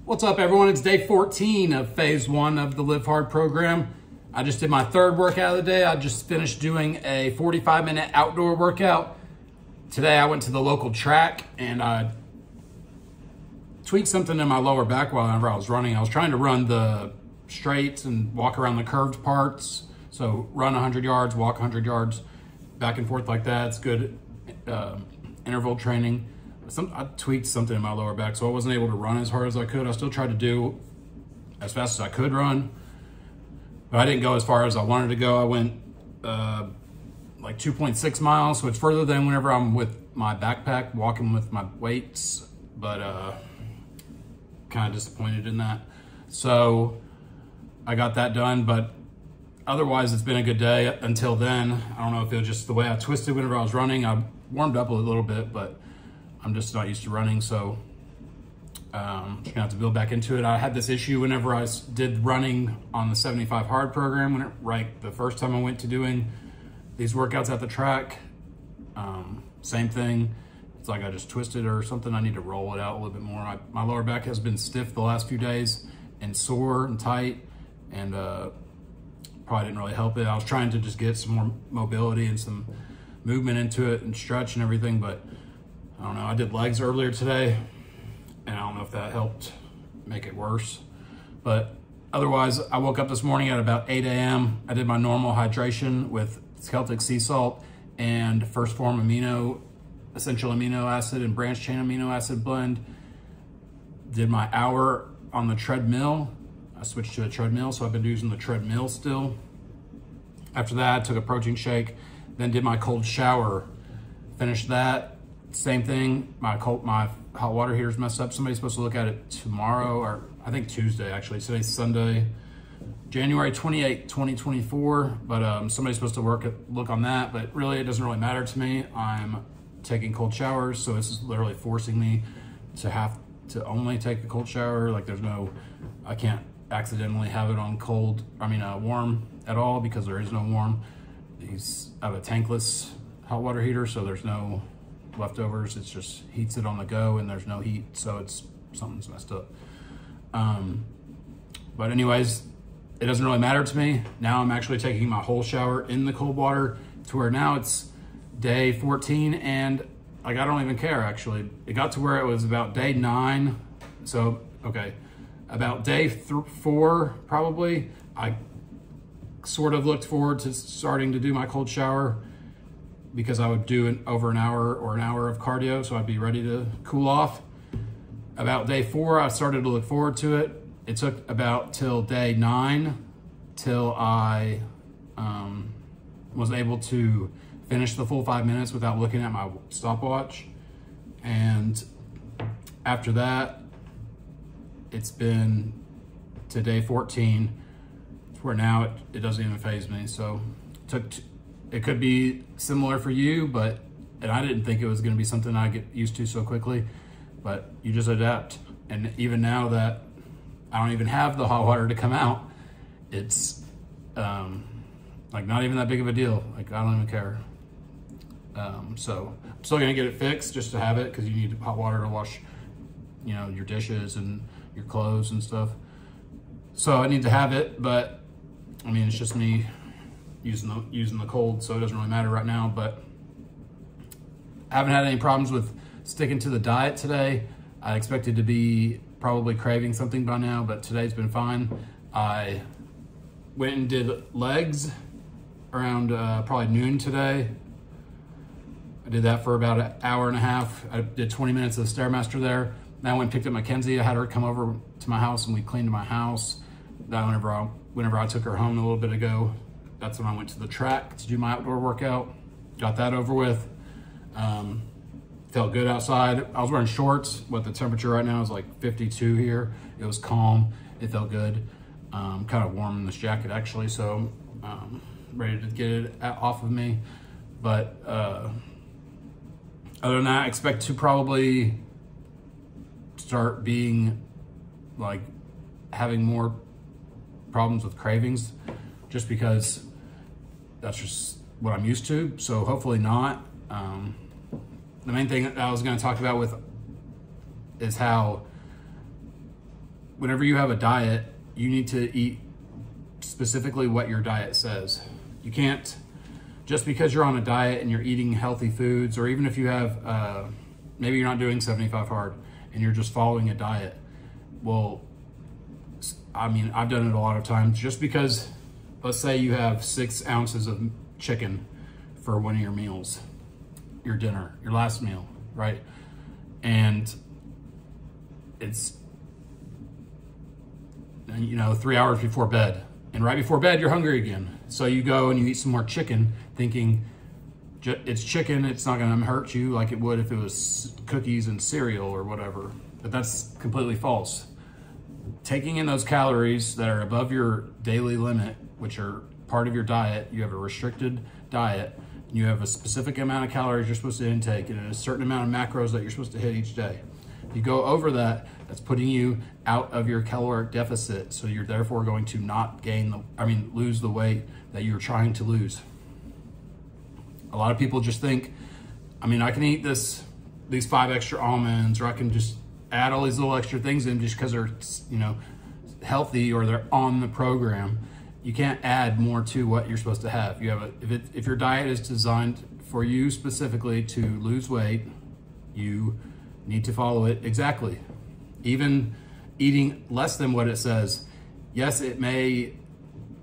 What's up, everyone? It's day 14 of phase 1 of the Live Hard program. I just did my third workout of the day. I just finished doing a 45-minute outdoor workout. Today I went to the local track and I tweaked something in my lower back whenever I was running. I was trying to run the straights and walk around the curved parts. So run 100 yards, walk 100 yards, back and forth like that. It's good interval training. I tweaked something in my lower back, so I wasn't able to run as hard as I could. I still tried to do as fast as I could run, but I didn't go as far as I wanted to go. I went like 2.6 miles, so it's further than whenever I'm with my backpack, walking with my weights, but kind of disappointed in that. So I got that done, but otherwise it's been a good day until then. I don't know if it was just the way I twisted whenever I was running. I warmed up a little bit, but I'm just not used to running, so I'm just gonna have to build back into it. I had this issue whenever I did running on the 75 hard program, right the first time I went to doing these workouts at the track. Same thing. It's like I just twisted or something. I need to roll it out a little bit more. My lower back has been stiff the last few days and sore and tight, and probably didn't really help it. I was trying to just get some more mobility and some movement into it and stretch and everything, but I don't know. I did legs earlier today, and I don't know if that helped make it worse. But otherwise, I woke up this morning at about 8 a.m. I did my normal hydration with Celtic sea salt and first Phorm essential amino acid and branch chain amino acid blend. Did my hour on the treadmill. I switched to a treadmill, so I've been using the treadmill still. After that, I took a protein shake, then did my cold shower. Finished that. Same thing, my hot water heater's messed up. Somebody's supposed to look at it tomorrow, or I think Tuesday actually. Today's Sunday, January 28, 2024. But somebody's supposed to look on that, but really it doesn't really matter to me. I'm taking cold showers, so this is literally forcing me to have to only take a cold shower. Like I can't accidentally have it on warm at all, because there is no warm. I have a tankless hot water heater, so there's no leftovers. It's just heats it on the go, and there's no heat, so something's messed up. But anyways, it doesn't really matter to me. Now I'm actually taking my whole shower in the cold water, to where now it's day 14, and like I don't even care actually. It got to where it was about day 9, so okay, about day 4 probably, I sort of looked forward to starting to do my cold shower, because I would do over an hour or an hour of cardio, so I'd be ready to cool off. About day 4, I started to look forward to it. It took about till day 9 till I was able to finish the full 5 minutes without looking at my stopwatch. And after that, it's been to day 14, where now it doesn't even faze me. So it could be similar for you, and I didn't think it was going to be something I get used to so quickly, but you just adapt. And even now that I don't even have the hot water to come out, it's like not even that big of a deal. Like I don't even care. So I'm still going to get it fixed just to have it, because you need hot water to wash, your dishes and your clothes and stuff. So I need to have it, but I mean, it's just me using the cold, so it doesn't really matter right now. But I haven't had any problems with sticking to the diet today. I expected to be probably craving something by now, but today's been fine. I went and did legs around probably noon today. I did that for about an hour and a half. I did 20 minutes of the Stairmaster there. Then I went and picked up Mackenzie. I had her come over to my house and we cleaned my house. Then whenever I took her home a little bit ago, that's when I went to the track to do my outdoor workout. Got that over with. Felt good outside. I was wearing shorts. What the temperature right now is like 52 here. It was calm. It felt good. Kind of warm in this jacket actually, so ready to get it off of me. But other than that, I expect to probably start being like having more problems with cravings, just because that's just what I'm used to. So hopefully not. The main thing that I was going to talk about is how whenever you have a diet, you need to eat specifically what your diet says. You can't, just because you're on a diet and you're eating healthy foods, or even if you have, maybe you're not doing 75 hard and you're just following a diet. Well, I mean, I've done it a lot of times. Just because, let's say you have 6 ounces of chicken for one of your meals, your dinner, your last meal, right? And it's, 3 hours before bed. And right before bed, you're hungry again. So you go and you eat some more chicken, thinking it's chicken, it's not gonna hurt you like it would if it was cookies and cereal or whatever. But that's completely false. Taking in those calories that are above your daily limit, which are part of your diet, you have a restricted diet, you have a specific amount of calories you're supposed to intake and a certain amount of macros that you're supposed to hit each day. If you go over that, that's putting you out of your caloric deficit. So you're therefore going to not lose the weight that you're trying to lose. A lot of people just think, I can eat these 5 extra almonds, or I can just add all these little extra things in just because they're, healthy or they're on the program. You can't add more to what you're supposed to have. You have if your diet is designed for you specifically to lose weight, you need to follow it exactly. Even eating less than what it says, yes, it may,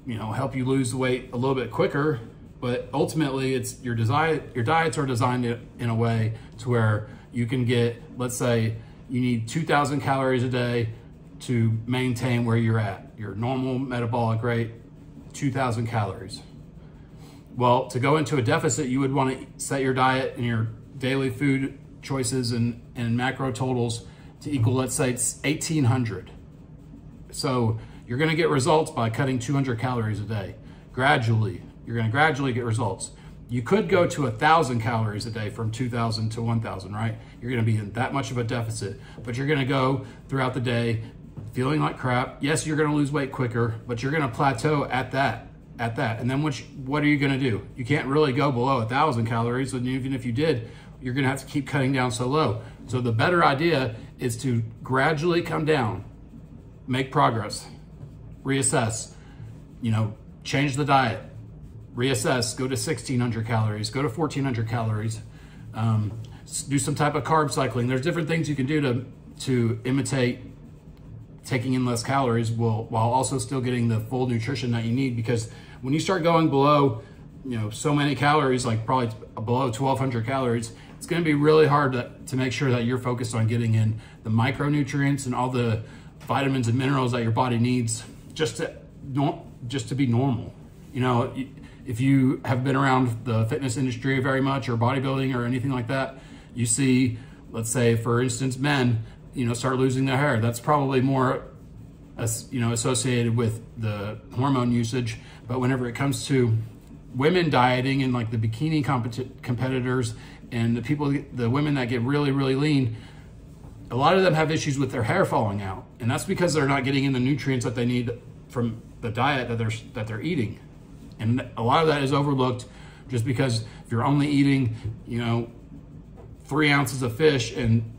help you lose weight a little bit quicker, but ultimately it's your diets are designed in a way to where you can get, let's say you need 2,000 calories a day to maintain where you're at, your normal metabolic rate, 2,000 calories. Well, to go into a deficit, you would want to set your diet and your daily food choices and macro totals to equal, let's say it's 1,800. So you're going to get results by cutting 200 calories a day. Gradually, you're going to gradually get results. You could go to 1,000 calories a day from 2,000 to 1,000, right? You're going to be in that much of a deficit, but you're going to go throughout the day feeling like crap. Yes, you're going to lose weight quicker, but you're going to plateau at that. And then what are you going to do? You can't really go below 1,000 calories, and even if you did, you're going to have to keep cutting down so low. So the better idea is to gradually come down, make progress, reassess, change the diet, reassess, go to 1,600 calories, go to 1,400 calories, do some type of carb cycling. There's different things you can do to imitate taking in less calories while also still getting the full nutrition that you need. Because when you start going below, so many calories, like probably below 1,200 calories, it's going to be really hard to make sure that you're focused on getting in the micronutrients and all the vitamins and minerals that your body needs just to be normal. If you have been around the fitness industry very much, or bodybuilding or anything like that, you see, let's say for instance, men, start losing their hair. That's probably more, associated with the hormone usage. But whenever it comes to women dieting and like the bikini competitors and the women that get really, really lean, a lot of them have issues with their hair falling out. And that's because they're not getting in the nutrients that they need from the diet that they're eating. And a lot of that is overlooked just because if you're only eating, 3 ounces of fish and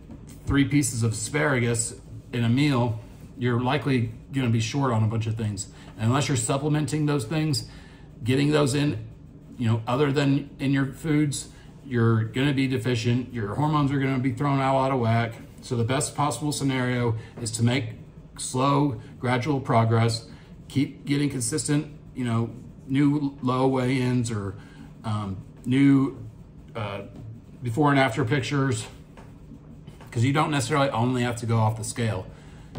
3 pieces of asparagus in a meal, you're likely going to be short on a bunch of things. And unless you're supplementing those things, getting those in, other than in your foods, you're going to be deficient. Your hormones are going to be thrown out of whack. So the best possible scenario is to make slow, gradual progress, keep getting consistent, new low weigh-ins or new before and after pictures, because you don't necessarily only have to go off the scale.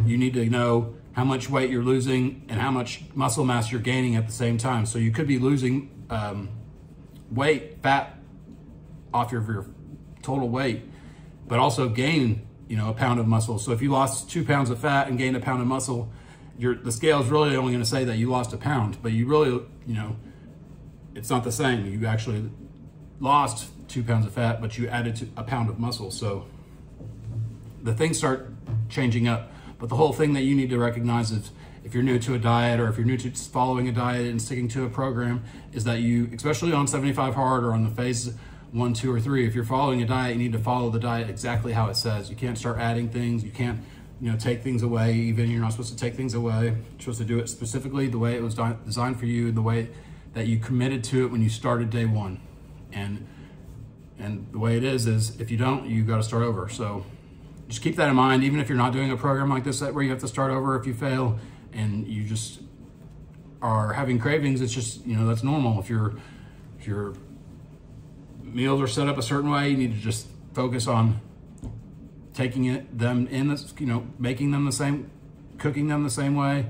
You need to know how much weight you're losing and how much muscle mass you're gaining at the same time. So you could be losing fat off your total weight, but also gain, a pound of muscle. So if you lost 2 pounds of fat and gained a pound of muscle, the scale is really only going to say that you lost a pound, but you really, it's not the same. You actually lost 2 pounds of fat, but you added to a pound of muscle. So the things start changing up. But the whole thing that you need to recognize is, if you're new to a diet or if you're new to following a diet and sticking to a program, is that you, especially on 75 hard or on the phase 1, 2, or 3, if you're following a diet, you need to follow the diet exactly how it says. You can't start adding things. You can't take things away, even you're not supposed to take things away. You're supposed to do it specifically the way it was designed for you, the way that you committed to it when you started day one. And the way it is if you don't, you got to start over. So just keep that in mind, even if you're not doing a program like this where you have to start over if you fail and you just are having cravings. It's just, that's normal. If your meals are set up a certain way, you need to just focus on making them the same, cooking them the same way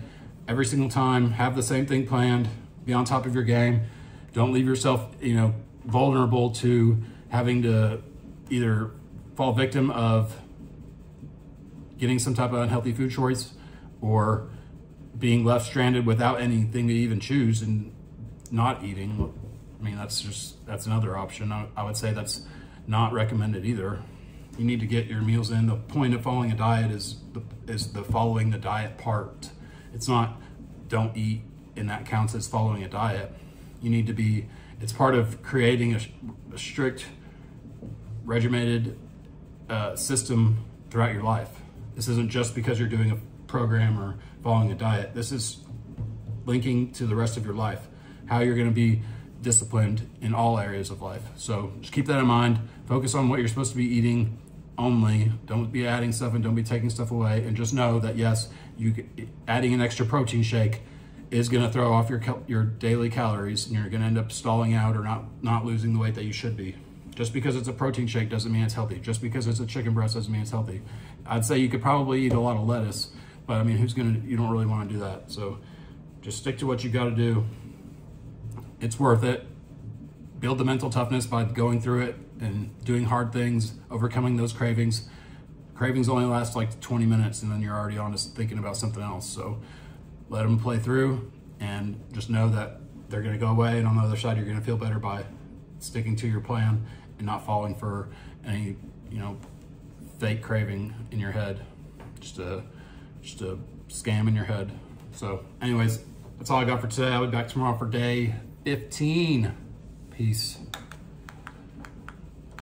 every single time. Have the same thing planned. Be on top of your game. Don't leave yourself, vulnerable to having to either fall victim of getting some type of unhealthy food choice or being left stranded without anything to even choose and not eating. I mean, that's another option. I would say that's not recommended either. You need to get your meals in. The point of following a diet is the following the diet part. It's not don't eat and that counts as following a diet. You need to be, it's part of creating a strict, regimented system throughout your life. This isn't just because you're doing a program or following a diet. This is linking to the rest of your life, how you're going to be disciplined in all areas of life. So just keep that in mind. Focus on what you're supposed to be eating only. Don't be adding stuff and don't be taking stuff away. And just know that yes, adding an extra protein shake is going to throw off your daily calories, and you're going to end up stalling out or not losing the weight that you should be. Just because it's a protein shake doesn't mean it's healthy. Just because it's a chicken breast doesn't mean it's healthy. I'd say you could probably eat a lot of lettuce, but I mean, you don't really want to do that. So just stick to what you got to do. It's worth it. Build the mental toughness by going through it and doing hard things, overcoming those cravings. Cravings only last like 20 minutes and then you're already on to thinking about something else. So let them play through and just know that they're going to go away. And on the other side, you're going to feel better by sticking to your plan and not falling for any, fake craving in your head. Just a scam in your head. So anyways, that's all I got for today. I'll be back tomorrow for day 15. Peace.